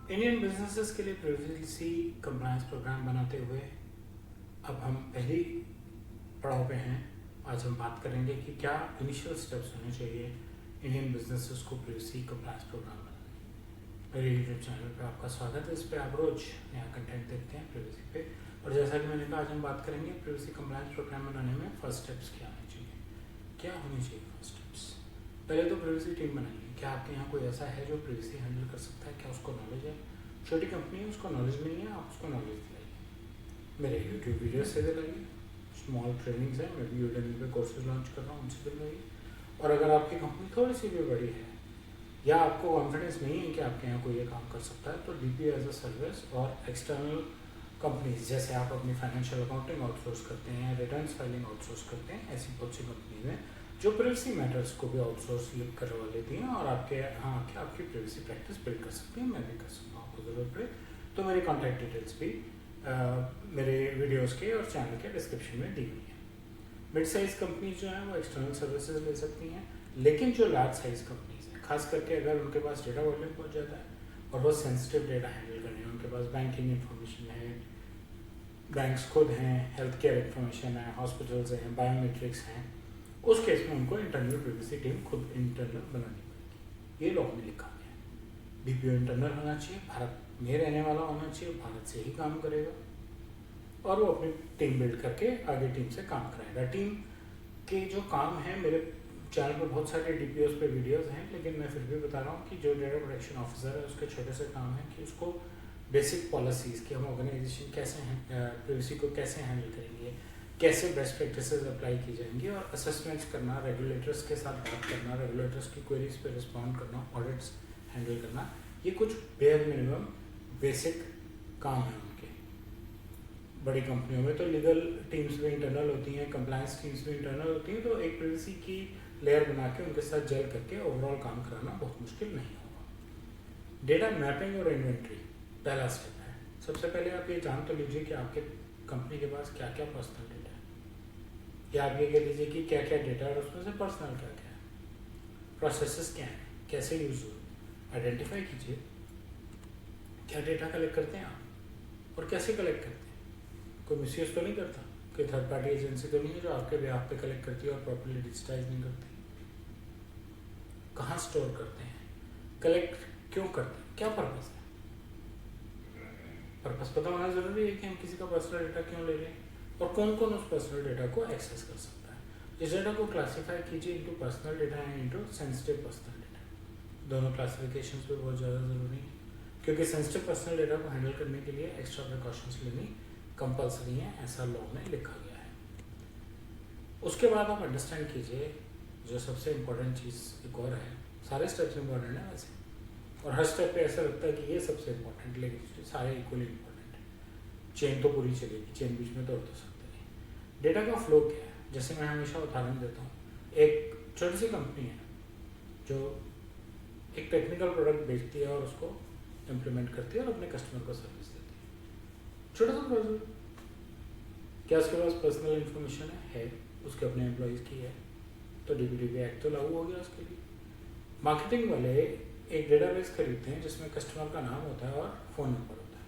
Indian businesses के लिए privacy compliance programme बनाते हुए अब हम पहली पड़ाव पे हैं। आज हम बात करेंगे कि क्या इनिशियल स्टेप्स होने चाहिए इंडियन बिजनेसेस को प्रिवेसी कंप्लायंस प्रोग्राम बनाने। मेरे यूट्यूब चैनल पे आपका स्वागत है। इस पे आप रोज नया कंटेंट देखते हैं प्रिवेसी पे, और जैसा कि मैंने कहा आज हम बात करेंगे प्रिवेसी कंप्लायंस प्रोग्राम बनाने में फर्स्ट स्टेप्स क्या होने चाहिए, क्या होनी चाहिए फर्स्ट स्टेप्स। पहले तो प्रिवेसी टीम बनाइए। क्या आपके यहाँ कोई ऐसा है जो प्रिवेसी हैंडल कर सकता है? क्या उसको नॉलेज है? छोटी कंपनी है, उसको नॉलेज नहीं है, आप उसको नॉलेज दिलाइए। मेरे यूट्यूब वीडियो से दिलाइए, स्मॉल ट्रेनिंग्स हैं, मैं भी यूडेमी पे कोर्सेज लॉन्च कर रहा हूँ, उनसे दिलवाइए। और अगर आपकी कंपनी थोड़ी सी भी बड़ी है या आपको कॉन्फिडेंस नहीं है कि आपके यहाँ कोई ये काम कर सकता है, तो डीपी एज अ सर्विस और एक्सटर्नल कंपनीज, जैसे आप अपनी फाइनेंशियल अकाउंटिंग आउटसोर्स करते हैं, रिटर्न्स फाइलिंग आउटसोर्स करते हैं, ऐसी बहुत सी कंपनीज हैं जो प्रिवेसी मैटर्स को भी आउटसोर्स करवा लेती हैं और आपके यहाँ आके आपकी प्रिवेसी प्रैक्टिस बिल्ड कर सकती हैं। मैं भी कर सकता हूँ, आपको ज़रूरत पड़े तो मेरी कॉन्टैक्ट डिटेल्स भी मेरे वीडियोस के और चैनल के डिस्क्रिप्शन में दी हुई है। मिड साइज़ कंपनीज जो हैं वो एक्सटर्नल सर्विसेज ले सकती हैं, लेकिन जो लार्ज साइज़ कंपनीज हैं, खास करके अगर उनके पास डेटा वॉल्यूम पहुँच जाता है और बहुत सेंसिटिव डेटा हैंडल करने हैं, उनके पास बैंकिंग इन्फॉर्मेशन है, बैंक्स खुद हैं, हेल्थ केयर इन्फॉर्मेशन है, हॉस्पिटल्स हैं, बायोमेट्रिक्स हैं, उस केस में उनको इंटरनल प्रिवेसी टीम खुद इंटरनल बनानी पड़ेगी। ये लॉ में लिखा गया है। बीपीओ इंटरनल होना चाहिए, भारत में रहने वाला होना चाहिए, भारत से ही काम करेगा और वो अपनी टीम बिल्ड करके आगे टीम से काम कराएगा। टीम के जो काम है, मेरे चैनल पर बहुत सारे डीपीओस पे वीडियोस हैं, लेकिन मैं फिर भी बता रहा हूँ कि जो डेटा प्रोटेक्शन ऑफिसर है उसके छोटे से काम है कि उसको बेसिक पॉलिसीज़ कि हम ऑर्गेनाइजेशन कैसे हैं, प्रिवेसी को कैसे हैंडल करेंगे, कैसे बेस्ट प्रैक्टिसेस अप्लाई की जाएंगी, और असेसमेंट्स करना, रेगुलेटर्स के साथ बात करना, रेगुलेटर्स की क्वेरीज पे रिस्पॉन्ड करना, ऑडिट्स हैंडल करना, ये कुछ बेयर मिनिमम बेसिक काम है उनके। बड़ी कंपनियों में तो लीगल टीम्स भी इंटरनल होती हैं, कंप्लायंस टीम्स भी इंटरनल होती हैं, तो एक प्रिवेसी की लेयर बना के उनके साथ जेल करके ओवरऑल काम कराना बहुत मुश्किल नहीं होगा। डेटा मैपिंग और इन्वेंट्री पहला स्टेप है। सबसे पहले आप ये जान तो लीजिए कि आपके कंपनी के पास क्या क्या पर्सनल डेटा है, या आप ये कह लीजिए कि क्या क्या डेटा है और उसमें से पर्सनल क्या क्या है, प्रोसेसेस क्या हैं, कैसे यूज हो, आइडेंटिफाई कीजिए क्या डेटा कलेक्ट करते हैं आप और कैसे कलेक्ट करते हैं। कोई मिसयूज तो नहीं करता, कोई थर्ड पार्टी एजेंसी तो नहीं है जो आपके बिहाफ पे कलेक्ट करती है और प्रॉपर्ली डिजिटाइज नहीं करती। कहाँ स्टोर करते हैं, कलेक्ट क्यों करते हैं, क्या पर्पस है। पर्पस पता होना जरूरी है कि हम किसी का पर्सनल डेटा क्यों ले रहे हैं और कौन कौन उस पर्सनल डेटा को एक्सेस कर सकता है। इस डेटा को क्लासीफाई कीजिए into personal data and into sensitive personal data. दोनों क्लासिफिकेशंस पे बहुत ज़्यादा ज़रूरी है, क्योंकि सेंसिटिव पर्सनल डेटा को हैंडल करने के लिए एक्स्ट्रा प्रिकॉशंस लेनी कंपलसरी है, ऐसा लॉ में लिखा गया है। उसके बाद आप अंडरस्टैंड कीजिए जो सबसे इम्पोर्टेंट चीज़ एक और है। सारे स्टेप्स इम्पोर्टेंट है वैसे, और हर स्टेप पे ऐसा लगता है कि ये सबसे इम्पोर्टेंट, लेकिन सारे इक्वली इम्पोर्टेंट है। चेन तो पूरी चलेगी, चेन बीच में तोड़ तो सकते नहीं। डेटा का फ्लो क्या है, जैसे मैं हमेशा उदाहरण देता हूँ, एक छोटी सी कंपनी है जो एक टेक्निकल प्रोडक्ट बेचती है और उसको इम्प्लीमेंट करती है और अपने कस्टमर को सर्विस देती है। छोटा सा प्रोजेक्ट, क्या उसके पास पर्सनल इन्फॉर्मेशन है, उसके अपने एम्प्लॉयज़ की है, तो डीपीडीपी एक्ट तो लागू हो गया उसके लिए। मार्केटिंग वाले एक डेटाबेस खरीदते हैं जिसमें कस्टमर का नाम होता है और फ़ोन नंबर होता है,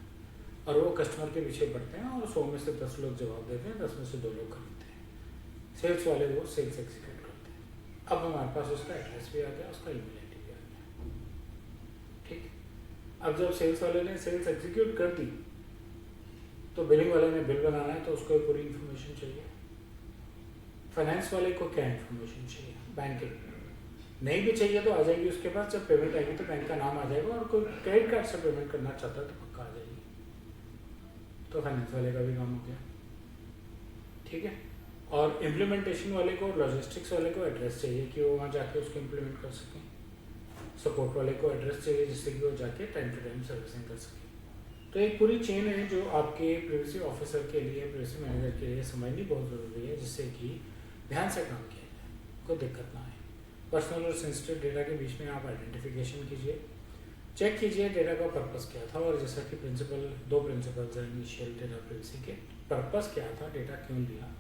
और वो कस्टमर के पीछे पड़ते हैं और 100 में से 10 लोग जवाब देते हैं, 10 में से 2 लोग खरीदते हैं। सेल्स वाले वो सेल्स एग्जीक्यूट करते हैं। अब हमारे पास उसका एड्रेस भी आ गया, उसका ईमेल आईडी भी आ गया, ठीक। अब जब सेल्स वाले ने सेल्स एग्जीक्यूट कर दी तो बिलिंग वाले ने बिल बनाना है, तो उसको पूरी इन्फॉर्मेशन चाहिए। फाइनेंस वाले को क्या इन्फॉर्मेशन चाहिए, बैंकिंग नहीं भी चाहिए तो आ जाएगी उसके पास। जब पेमेंट आएगी तो बैंक का नाम आ जाएगा, और कोई क्रेडिट कार्ड से पेमेंट करना चाहता है तो पक्का आ जाएगी। तो फाइनेंस वाले का भी काम हो गया, ठीक है। और इम्प्लीमेंटेशन वाले को, लॉजिस्टिक्स वाले को एड्रेस चाहिए कि वो वहाँ जाके उसको इम्प्लीमेंट कर सकें। सपोर्ट वाले को एड्रेस चाहिए जिससे कि वो जाके टाइम टू टाइम सर्विसिंग कर सकें। तो एक पूरी चेन है जो आपके प्रिवेसी ऑफिसर के लिए, प्रिवेसी मैनेजर के लिए समझनी बहुत ज़रूरी है, जिससे कि ध्यान से काम किया जाए, कोई दिक्कत ना आए। पर्सनल और सेंसिटिव डेटा के बीच में आप आइडेंटिफिकेशन कीजिए, चेक कीजिए डेटा का पर्पस क्या था, और जैसा कि दो प्रिंसिपल्स हैं इनिशियल डेटा प्रिवेसी के। पर्पस क्या था, डेटा क्यों लिया,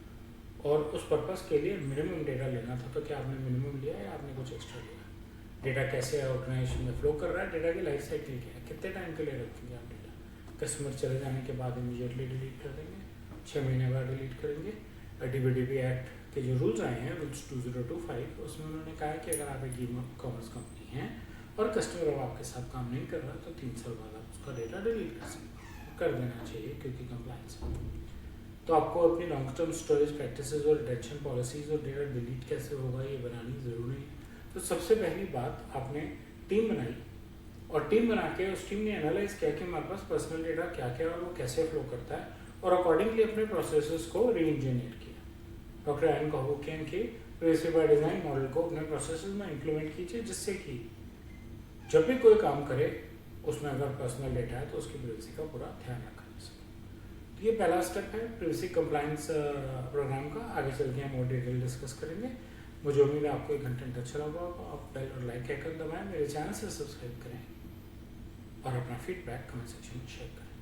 और उस पर्पस के लिए मिनिमम डेटा लेना था, तो क्या आपने मिनिमम लिया या आपने कुछ एक्स्ट्रा लिया। डेटा कैसे ऑर्गेनाइजेशन में फ्लो कर रहा है, डेटा की लाइफ साइकिल क्या है, कितने टाइम के लिए रखेंगे आप डेटा, कस्टमर चले जाने के बाद इमीडिएटली डिलीट कर देंगे, 6 महीने बाद डिलीट करेंगे। DBDP एक्ट के जो रूल्स आए हैं, रूल्स 2025, उसमें उन्होंने कहा है कि अगर आप एक ई कॉमर्स कंपनी हैं और कस्टमर अब आपके साथ काम नहीं कर रहा तो 3 साल बाद आप उसका डेटा डिलीट कर देना चाहिए, क्योंकि कंप्लायंस है। तो आपको अपनी लॉन्ग टर्म स्टोरेज प्रैक्टिसेस और रिटेंशन पॉलिसीज और डेटा डिलीट कैसे होगा ये बनानी ज़रूरी है। तो सबसे पहली बात, आपने टीम बनाई और टीम बना के उस टीम ने एनालाइज किया कि हमारे पास पर्सनल डेटा क्या क्या है और वो कैसे फ्लो करता है, और अकॉर्डिंगली अपने प्रोसेसेस को री इंजीनियर किया। डॉक्टर एन कहोकियन के प्राइवेसी बाय डिज़ाइन मॉडल को अपने प्रोसेसेस में इंप्लीमेंट कीजिए, जिससे कि जब भी कोई काम करे उसमें अगर पर्सनल डेटा है तो उसकी प्राइवेसी का पूरा ध्यान रखा जा सके। तो ये पहला स्टेप है प्राइवेसी कंप्लायंस प्रोग्राम का। आगे चल के हम और डिटेल डिस्कस करेंगे। मुझे उम्मीद है आपको ये कंटेंट अच्छा लगा होगा। आप बेल और लाइक आइकन दबाएं, मेरे चैनल से सब्सक्राइब करें और अपना फीडबैक कमेंट सेक्शन में शेयर करें।